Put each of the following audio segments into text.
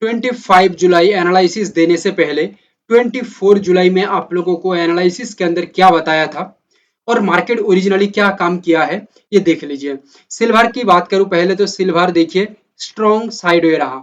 25 जुलाई analysis देने से पहले 24 जुलाई में आप लोगों को एनालिसिस के अंदर क्या बताया था और मार्केट ओरिजिनली क्या काम किया है ये देख लीजिए। सिल्वर की बात करूं पहले तो सिल्वर देखिए स्ट्रॉन्ग साइडवे रहा।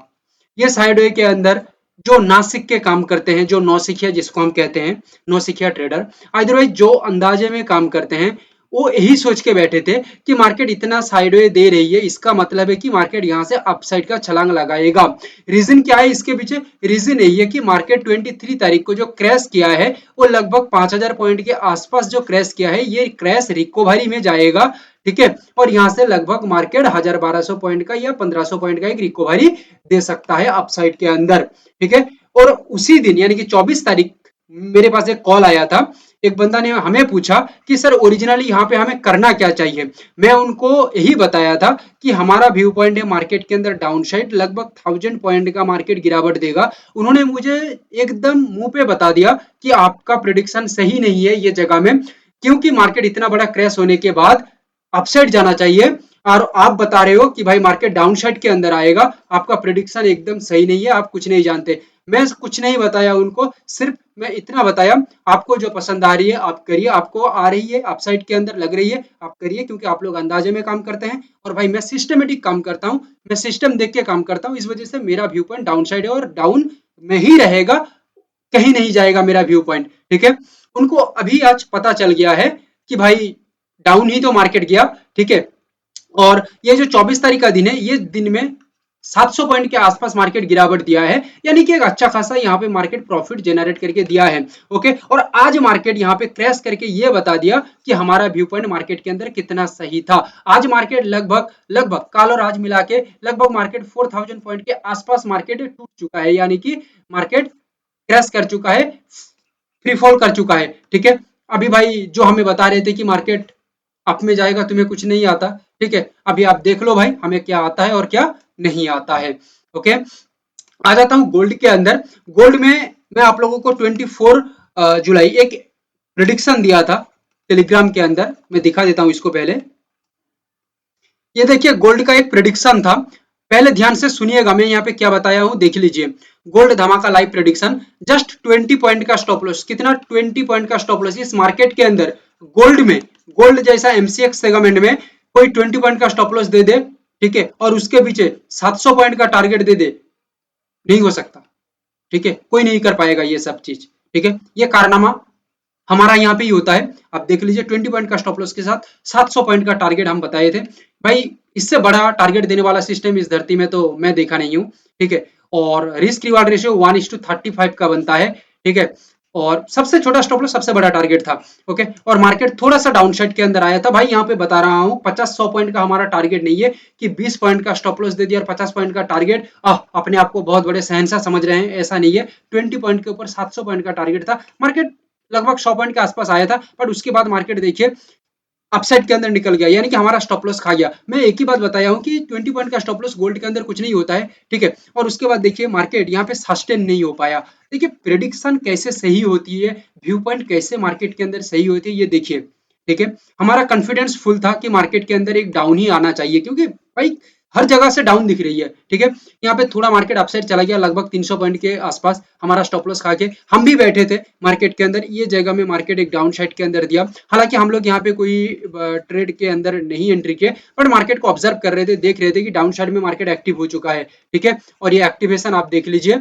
ये साइडवे के अंदर जो नासिक के काम करते हैं, जो नौसिखिया जिसको हम कहते हैं, नौसिखिया ट्रेडर, अदरवाइज जो अंदाजे में काम करते हैं, वो यही सोच के बैठे थे कि मार्केट इतना साइडवे दे रही है, इसका मतलब है कि मार्केट यहाँ से अपसाइड का छलांग लगाएगा। रीजन क्या है इसके पीछे? रीजन यही है कि मार्केट 23 तारीख को जो क्रैश किया है वो लगभग 5000 पॉइंट के आसपास जो क्रैश किया है, ये क्रैश रिकवरी में जाएगा, ठीक है, और यहाँ से लगभग मार्केट 1200 पॉइंट का या 1500 पॉइंट का एक रिकवरी दे सकता है अपसाइड के अंदर, ठीक है। और उसी दिन यानी कि 24 तारीख मेरे पास एक कॉल आया था, एक बंदा ने हमें पूछा कि सर ओरिजिनली यहाँ पे हमें करना क्या चाहिए। मैं उनको यही बताया था कि हमारा व्यू पॉइंट है मार्केट के अंदर डाउन साइड लगभग 1000 पॉइंट का मार्केट गिरावट देगा। उन्होंने मुझे एकदम मुंह पे बता दिया कि आपका प्रिडिक्शन सही नहीं है ये जगह में, क्योंकि मार्केट इतना बड़ा क्रैश होने के बाद अपसाइड जाना चाहिए और आप बता रहे हो कि भाई मार्केट डाउन साइड के अंदर आएगा। आपका प्रिडिक्शन एकदम सही नहीं है, आप कुछ नहीं जानते। मैं कुछ नहीं बताया उनको, सिर्फ मैं इतना बताया आपको जो पसंद आ रही है आप करिए, आपको आ रही है अपसाइड के अंदर लग रही है आप करिए, क्योंकि आप लोग अंदाजे में काम करते हैं और भाई मैं सिस्टमेटिक काम करता हूँ, मैं सिस्टम देख के काम करता हूँ, इस वजह से मेरा व्यू पॉइंट डाउन साइड है और डाउन में ही रहेगा, कहीं नहीं जाएगा मेरा व्यू पॉइंट, ठीक है। उनको अभी आज पता चल गया है कि भाई डाउन ही तो मार्केट गया, ठीक है। और ये जो 24 तारीख का दिन है, ये दिन में 700 पॉइंट के आसपास मार्केट गिरावट दिया है, यानी कि एक अच्छा खासा यहाँ पे मार्केट प्रॉफिट जनरेट करके दिया है, ओके। और आज मार्केट यहाँ पे क्रैश करके ये बता दिया कि हमारा व्यू पॉइंट मार्केट के अंदर कितना सही था। आज मार्केट लगभग लगभग काल और आज मिला के लगभग मार्केट 4000 पॉइंट के आसपास मार्केट टूट चुका है, यानी कि मार्केट क्रैश कर चुका है, फ्री फॉल कर चुका है, ठीक है। अभी भाई जो हमें बता रहे थे कि मार्केट अप में जाएगा, तुम्हें कुछ नहीं आता, ठीक है। अभी आप देख लो भाई हमें क्या आता है और क्या नहीं आता है, ओके। आ जाता हूं गोल्ड के अंदर। गोल्ड में मैं आप लोगों को 24 जुलाई एक प्रिडिक्शन दिया था टेलीग्राम के अंदर, मैं दिखा देता हूं इसको पहले। ये देखिए गोल्ड का एक प्रिडिक्शन था, पहले ध्यान से सुनिएगा मैं यहाँ पे क्या बताया हूँ, देख लीजिए। गोल्ड धमाका लाइव प्रिडिक्शन, जस्ट 20 पॉइंट का स्टॉप लॉस, कितना 20 पॉइंट का स्टॉप लॉस इस मार्केट के अंदर। गोल्ड में, गोल्ड जैसा एमसीएक्स सेगमेंट में कोई 20 पॉइंट का स्टॉप लॉस दे दे, ठीक है, और उसके पीछे 700 पॉइंट का टारगेट दे दे, नहीं हो सकता, ठीक है, कोई नहीं कर पाएगा ये सब चीज, ठीक है। ये कारनामा हमारा यहाँ पे ही होता है। आप देख लीजिए 20 पॉइंट का स्टॉप लॉस के साथ 700 पॉइंट का टारगेट हम बताए थे भाई, इससे बड़ा टारगेट देने वाला सिस्टम इस धरती में तो मैं देखा नहीं हूँ, ठीक है। और रिस्क रिवार्ड रेशियो 1:35 का बनता है, ठीक है। और सबसे छोटा स्टॉप लॉस सबसे बड़ा टारगेट था, ओके। और मार्केट थोड़ा सा डाउन साइड के अंदर आया था भाई, यहाँ पे बता रहा हूँ 50-100 पॉइंट का हमारा टारगेट नहीं है कि 20 पॉइंट का स्टॉप लॉस दे दिया और 50 पॉइंट का टारगेट, अपने आप को बहुत बड़े शहंशाह समझ रहे हैं, ऐसा नहीं है। 20 पॉइंट के ऊपर 700 पॉइंट का टारगेट था, मार्केट लगभग 100 पॉइंट के आसपास आया था, बट उसके बाद मार्केट देखिए अपसाइड के अंदर निकल गया, यानी कि हमारा स्टॉप लॉस खा गया। मैं एक ही बात बताया हूं कि 20 पॉइंट का स्टॉप लॉस गोल्ड के अंदर कुछ नहीं होता है, ठीक है। और उसके बाद देखिए मार्केट यहाँ पे सस्टेन नहीं हो पाया। देखिए प्रेडिक्शन कैसे सही होती है, व्यू पॉइंट कैसे मार्केट के अंदर सही होती है, ये देखिए, ठीक है। हमारा कॉन्फिडेंस फुल था कि मार्केट के अंदर एक डाउन ही आना चाहिए, क्योंकि भाई हर जगह से डाउन दिख रही है, ठीक है। यहाँ पे थोड़ा मार्केट अपसाइड चला गया लगभग 300 पॉइंट के आसपास, हमारा स्टॉप लॉस खा के हम भी बैठे थे मार्केट के अंदर, ये जगह में मार्केट एक डाउन साइड के अंदर दिया। हालांकि हम लोग यहाँ पे कोई ट्रेड के अंदर नहीं एंट्री किए, बट मार्केट को ऑब्जर्व कर रहे थे, देख रहे थे कि डाउन साइड में मार्केट एक्टिव हो चुका है, ठीक है। और ये एक्टिवेशन आप देख लीजिए,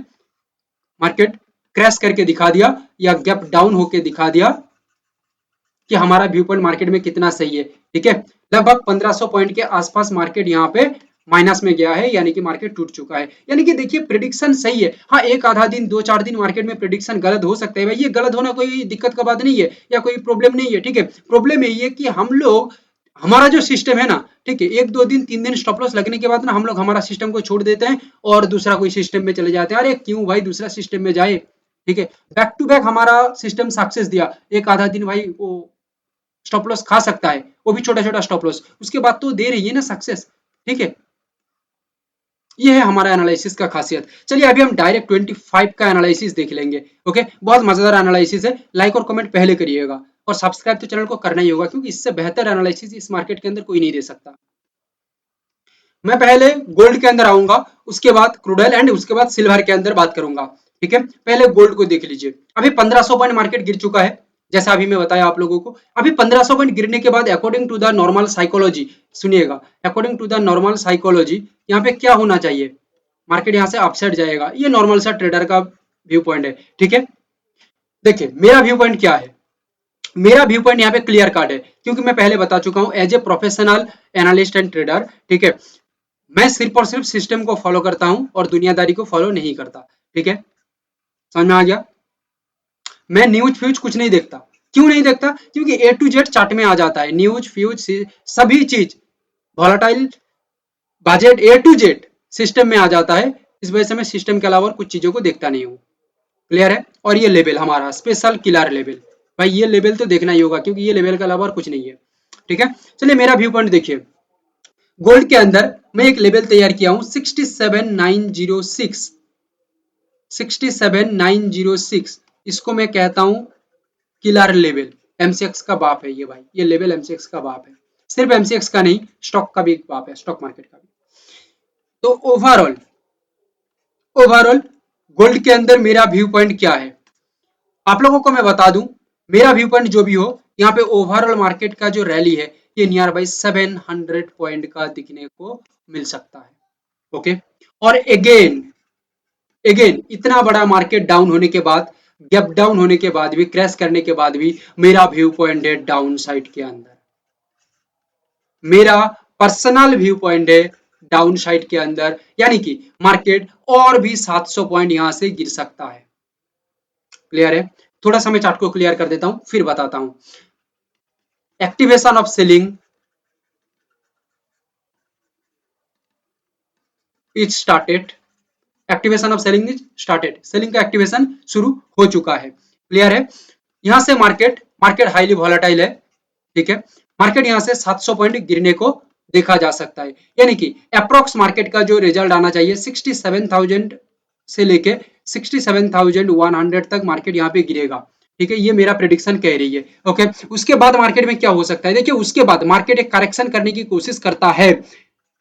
मार्केट क्रैश करके दिखा दिया या गैप डाउन होके दिखा दिया कि हमारा व्यू पॉइंट मार्केट में कितना सही है, ठीक है। लगभग 1500 पॉइंट के आसपास मार्केट यहाँ पे माइनस में गया है, यानी कि मार्केट टूट चुका है। यानी कि देखिए प्रिडिक्शन सही है, हाँ एक आधा दिन 2-4 दिन मार्केट में प्रिडिक्शन गलत हो सकता है भाई, ये गलत होना कोई दिक्कत का बात नहीं है या कोई प्रॉब्लम नहीं है, ठीक है। प्रॉब्लम यही है कि हम लोग, हमारा जो सिस्टम है ना, ठीक है, 1-2 दिन 3 दिन स्टॉप लॉस लगने के बाद ना हम लोग हमारा सिस्टम को छोड़ देते हैं और दूसरा कोई सिस्टम में चले जाते हैं। अरे क्यों भाई दूसरा सिस्टम में जाए, ठीक है। बैक टू बैक हमारा सिस्टम सक्सेस दिया, एक आधा दिन भाई वो स्टॉप लॉस खा सकता है, वो भी छोटा छोटा स्टॉप लॉस, उसके बाद तो दे रही है ना सक्सेस, ठीक है। ये है हमारा एनालिसिस का खासियत। चलिए अभी हम डायरेक्ट 25 का एनालिसिस देख लेंगे, ओके। बहुत मजेदार एनालिसिस है, लाइक और कमेंट पहले करिएगा और सब्सक्राइब तो चैनल को करना ही होगा, क्योंकि इससे बेहतर एनालिसिस इस मार्केट के अंदर कोई नहीं दे सकता। मैं पहले गोल्ड के अंदर आऊंगा, उसके बाद क्रूड ऑयल एंड उसके बाद सिल्वर के अंदर बात करूंगा। ठीक है, पहले गोल्ड को देख लीजिए। अभी 1500 पॉइंट मार्केट गिर चुका है, जैसा अभी मैं बताया आप लोगों को। अभी 1500 पॉइंट गिरने के बाद according to the normal psychology, सुनिएगा, according to the normal psychology यहाँ पे क्या होना चाहिए, मार्केट यहाँ से अपसाइड जाएगा। ये नॉर्मल सा ट्रेडर का व्यू पॉइंट है। ठीक है, देखिए मेरा व्यू पॉइंट क्या है। मेरा व्यू पॉइंट यहाँ पे क्लियर कार्ड है, क्योंकि मैं पहले बता चुका हूं as a professional analyst and trader. ठीक है, मैं सिर्फ और सिर्फ सिस्टम को फॉलो करता हूं और दुनियादारी को फॉलो नहीं करता। ठीक है, समझ में आ गया। मैं न्यूज फ्यूज कुछ नहीं देखता। क्यों नहीं देखता, क्योंकि ए टू जेड चार्ट में आ जाता है, न्यूज फ्यूज सभी चीज, volatile, budget, A to Z system में आ जाता है। इस वजह से मैं सिस्टम के अलावा और कुछ चीजों को देखता नहीं हूँ। क्लियर है। और ये लेवल हमारा स्पेशल किलर लेवल, भाई ये लेवल तो देखना ही होगा, क्योंकि ये लेवल के अलावा और कुछ नहीं है। ठीक है, चलिए मेरा व्यू पॉइंट देखिए। गोल्ड के अंदर मैं एक लेवल तैयार किया हूं 67906, 67906, इसको मैं कहता हूं किलर लेवल। एमसीएक्स का बाप है ये भाई, ये लेवल एमसीएक्स का बाप है। सिर्फ एमसीएक्स का नहीं, स्टॉक का भी बाप है, स्टॉक मार्केट का भी। तो ओवरऑल, ओवरऑल गोल्ड के अंदर मेरा व्यू पॉइंट क्या है, आप लोगों को मैं बता दूं। मेरा व्यू पॉइंट जो भी हो, यहाँ पे ओवरऑल मार्केट का जो रैली है, ये नियर बाई 700 पॉइंट का दिखने को मिल सकता है। ओके, और अगेन अगेन इतना बड़ा मार्केट डाउन होने के बाद, गैप डाउन होने के बाद भी, क्रैश करने के बाद भी मेरा व्यू पॉइंट है डाउन साइड के अंदर। मेरा पर्सनल व्यू पॉइंट है डाउन साइड के अंदर, यानी कि मार्केट और भी 700 पॉइंट यहां से गिर सकता है। क्लियर है। थोड़ा सा मैं चार्ट को क्लियर कर देता हूं, फिर बताता हूं। Activation of selling is started, activation of selling is started, selling का एक्टिवेशन शुरू हो चुका है। क्लियर है। यहां से मार्केट मार्केट हाईली वॉलेटाइल है। ठीक है, मार्केट यहां से 700 पॉइंट गिरने को देखा जा सकता है, यानी कि अप्रोक्स मार्केट का जो रिजल्ट आना चाहिए 67,000 से लेके 67,100 तक मार्केट यहाँ पे गिरेगा। ठीक है, ये मेरा प्रेडिक्शन कह रही है। ओके, उसके बाद मार्केट में क्या हो सकता है, देखिए उसके बाद मार्केट एक करेक्शन करने की कोशिश करता है,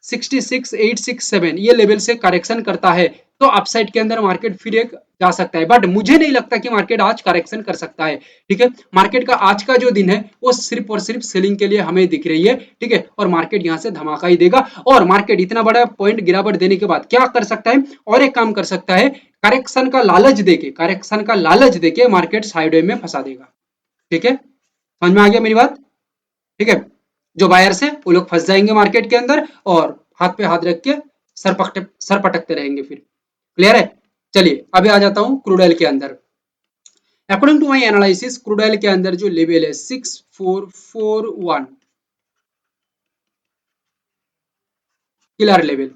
66,867 ये लेवल से करेक्शन करता है, तो अपसाइड के अंदर मार्केट फिर एक जा सकता है। बट मुझे नहीं लगता कि मार्केट आज करेक्शन कर सकता है। ठीक है, मार्केट का आज का जो दिन है वो सिर्फ और सिर्फ सेलिंग के लिए हमें दिख रही है। ठीक है, और मार्केट यहाँ से धमाका ही देगा, और मार्केट इतना बड़ा पॉइंट गिरावट देने के बाद क्या कर सकता है, और एक काम कर सकता है, करेक्शन का लालच देके, करेक्शन का लालच देके मार्केट साइडवे में फंसा देगा। ठीक है, समझ में आ गया मेरी बात। ठीक है, जो बायर्स है वो लोग फंस जाएंगे मार्केट के अंदर, और हाथ पे हाथ रख के सर पटकते रहेंगे फिर। क्लियर है। चलिए अभी आ जाता हूं क्रूड ऑयल के अंदर। According to my analysis, crude oil के अंदर जो लेवल है 6441 killer level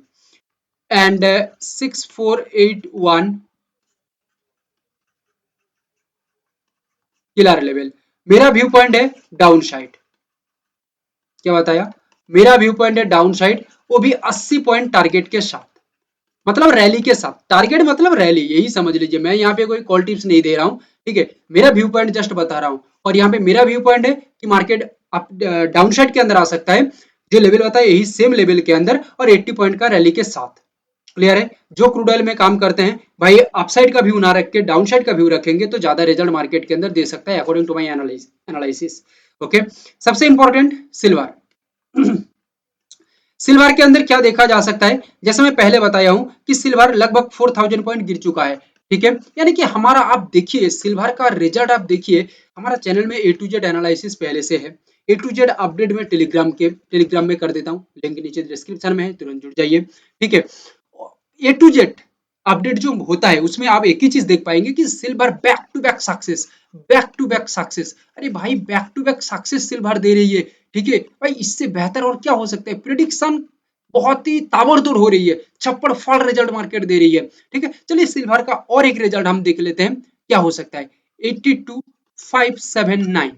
and 6481 killer level, मेरा व्यू पॉइंट है डाउन साइड। क्या बताया, मेरा व्यू पॉइंट है डाउन साइड, वो भी 80 पॉइंट टारगेट के साथ, मतलब रैली के साथ। टारगेट मतलब रैली, यही समझ लीजिए। मैं यहाँ पे कोई कॉल टिप्स नहीं दे रहा हूँ। ठीक है, मेरा व्यू पॉइंट जस्ट बता रहा हूँ। और यहाँ पे मेरा व्यू पॉइंट है कि मार्केट अप डाउन साइड के अंदर आ सकता है, जो लेवल बताया यही सेम लेवल के अंदर, और 80 पॉइंट का रैली के साथ। क्लियर है। जो क्रूड ऑयल में काम करते हैं भाई, अपसाइड का व्यू ना रख के डाउन साइड का व्यू रखेंगे तो ज्यादा रिजल्ट मार्केट के अंदर दे सकता है, according to my analysis. Okay, सबसे इंपॉर्टेंट सिल्वर। सिल्वर के अंदर क्या देखा जा सकता है, जैसे मैं पहले बताया हूं कि सिल्वर लगभग 4000 पॉइंट गिर चुका है। ठीक है, यानी कि हमारा, आप देखिए सिल्वर का रिजल्ट, आप देखिए हमारा चैनल में ए टू जेड एनालिसिस पहले से है। ए टू जेड अपडेट में टेलीग्राम में कर देता हूँ, लिंक नीचे डिस्क्रिप्शन में है, तुरंत जुड़ जाइए। ठीक है, ए टू जेड अपडेट जो होता है उसमें आप एक ही चीज देख पाएंगे कि silver back to back success, back to back success. अरे भाई back to back success silver दे रही है। ठीक है भाई, इससे बेहतर और क्या हो सकता है, प्रिडिक्शन बहुत ही ताबड़तोड़ हो रही है, छप्पड़ फाड़ रिजल्ट मार्केट दे रही है। ठीक है, चलिए सिल्वर का और एक रिजल्ट हम देख लेते हैं, क्या हो सकता है। 82579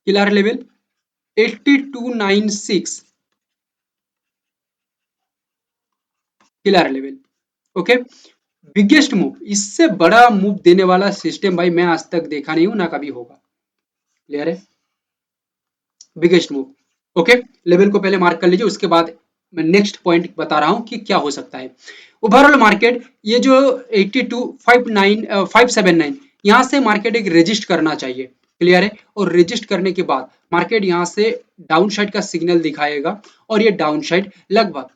killer level, 8296 killer level. Okay, biggest move, इससे बड़ा मूव देने वाला सिस्टम भाई मैं आज तक देखा नहीं हूं, ना कभी होगा। क्लियर है, बिगेस्ट मूव। ओके, लेवल को पहले मार्क कर लीजिए, उसके बाद मैं नेक्स्ट पॉइंट बता रहा हूं कि क्या हो सकता है। ओवरऑल मार्केट ये जो 82 59 579 यहां से मार्केट एक रजिस्ट करना चाहिए, क्लियर है। और रजिस्ट करने के बाद मार्केट यहां से डाउन साइड का सिग्नल दिखाएगा, और ये डाउन साइड लगभग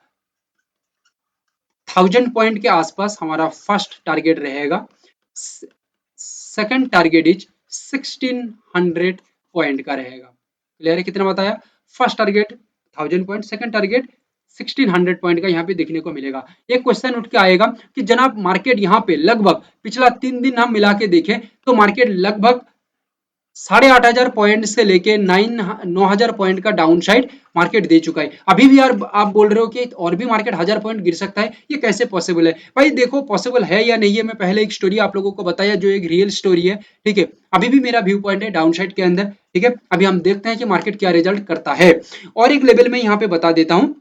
1000 पॉइंट के आसपास हमारा फर्स्ट टारगेट रहेगा। सेकंड टारगेट इज 1600 पॉइंट का रहेगा, क्लियर है। कितना बताया, first target 1000 point, second target 1600 point का यहाँ पे देखने को मिलेगा। एक क्वेश्चन उठ के आएगा कि जनाब मार्केट यहाँ पे लगभग पिछला 3 दिन हम मिला के देखें तो मार्केट लगभग 8,500 पॉइंट से लेके 9,000 पॉइंट का डाउन साइड मार्केट दे चुका है। अभी भी यार आप बोल रहे हो कि और भी मार्केट 1000 पॉइंट गिर सकता है, ये कैसे पॉसिबल है भाई? देखो पॉसिबल है या नहीं है, मैं पहले एक स्टोरी आप लोगों को बताया जो एक रियल स्टोरी है, ठीक है। अभी भी मेरा व्यू पॉइंट है डाउन साइड के अंदर, ठीक है। अभी हम देखते हैं कि मार्केट क्या रिजल्ट करता है। और एक लेवल में यहाँ पे बता देता हूँ,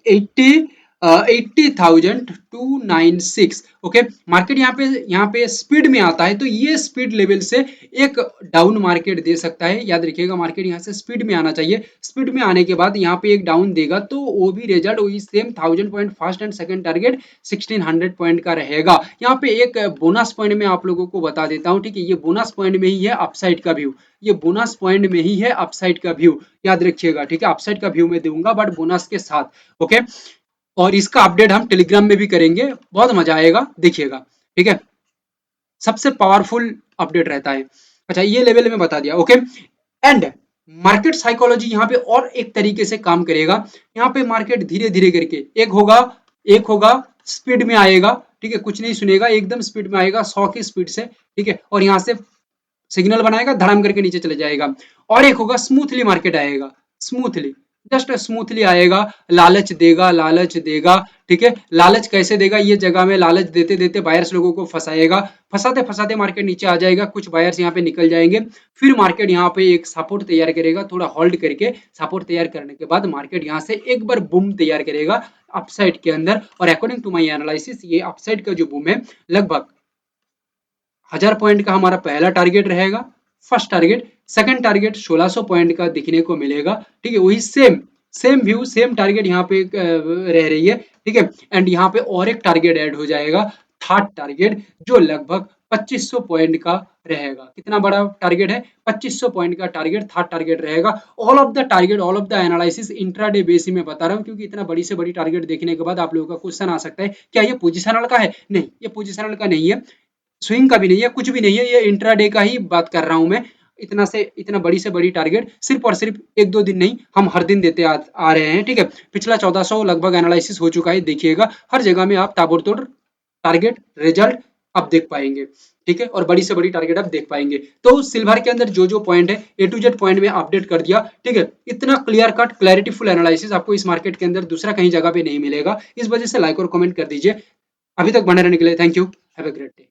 80,296। ओके, मार्केट यहाँ पे स्पीड में आता है, तो ये स्पीड लेवल से एक डाउन मार्केट दे सकता है। याद रखिएगा मार्केट यहाँ से स्पीड में आना चाहिए, स्पीड में आने के बाद यहाँ पे एक डाउन देगा तो वो भी रिजल्ट वही same 1000 point first and second target 1600 point का रहेगा। यहाँ पे एक बोनस पॉइंट में आप लोगों को बता देता हूँ, ठीक है। ये बोनस पॉइंट में ही है अपसाइड का व्यू, ये बोनस पॉइंट में ही है अपसाइड का व्यू, याद रखिएगा, ठीक है। अपसाइड का व्यू में दूंगा बट बोनस के साथ, ओके। और इसका अपडेट हम टेलीग्राम में भी करेंगे, बहुत मजा आएगा, देखिएगा, ठीक है। सबसे पावरफुल अपडेट रहता है। अच्छा, ये लेवल में बता दिया, ओके। एंड मार्केट साइकोलॉजी यहाँ पे और एक तरीके से काम करेगा। यहाँ पे मार्केट धीरे धीरे करके एक होगा स्पीड में आएगा, ठीक है। कुछ नहीं सुनेगा, एकदम स्पीड में आएगा 100 की स्पीड से, ठीक है। और यहाँ से सिग्नल बनाएगा, धड़ाम करके नीचे चले जाएगा। और एक होगा स्मूथली मार्केट आएगा, स्मूथली, जस्ट स्मूथली आएगा, लालच देगा, ठीक है। लालच कैसे देगा, ये जगह में लालच देते देते बायर्स लोगों को फंसाएगा, फंसाते फंसाते मार्केट नीचे आ जाएगा, कुछ बायर्स यहाँ पे निकल जाएंगे। फिर मार्केट यहाँ पे एक सपोर्ट तैयार करेगा, थोड़ा होल्ड करके सपोर्ट तैयार करने के बाद मार्केट यहाँ से एक बार बूम तैयार करेगा अपसाइड के अंदर। और अकॉर्डिंग टू माई एनालिसिस ये अपसाइड का जो बूम है लगभग 1000 पॉइंट का हमारा पहला टारगेट रहेगा, first target. Second target 1600 point का दिखने को मिलेगा, ठीक है। वही same same view same target यहाँ पे रह रही है, ठीक है। एंड यहाँ पे और एक टारगेट ऐड हो जाएगा, थर्ड टारगेट, जो लगभग 2500 पॉइंट का रहेगा। कितना बड़ा टारगेट है, 2500 पॉइंट का टारगेट थर्ड टारगेट रहेगा। All of the target, all of the analysis intraday basis में बता रहा हूँ, क्योंकि इतना बड़ी से बड़ी टारगेट देखने के बाद आप लोगों का क्वेश्चन आ सकता है क्या ये पोजिशनल का है? नहीं, ये पोजिशनल का नहीं है, स्विंग का भी नहीं है, कुछ भी नहीं है, ये इंट्राडे का ही बात कर रहा हूं मैं। इतना से इतना बड़ी से बड़ी टारगेट सिर्फ और सिर्फ एक दो दिन नहीं, हम हर दिन देते आ रहे हैं, ठीक है। पिछला 1400 लगभग एनालिसिस हो चुका है, देखिएगा हर जगह में आप ताबड़तोड़ टारगेट रिजल्ट आप देख पाएंगे, ठीक है। और बड़ी से बड़ी टारगेट आप देख पाएंगे। तो सिल्वर के अंदर जो जो पॉइंट है ए टू जेड पॉइंट में अपडेट कर दिया, ठीक है। इतना क्लियर कट क्लैरिटीफुल एनालिसिस आपको इस मार्केट के अंदर दूसरा कहीं जगह पे नहीं मिलेगा, इस वजह से लाइक और कमेंट कर दीजिए। अभी तक बने रहने के लिए thank you, have a great day.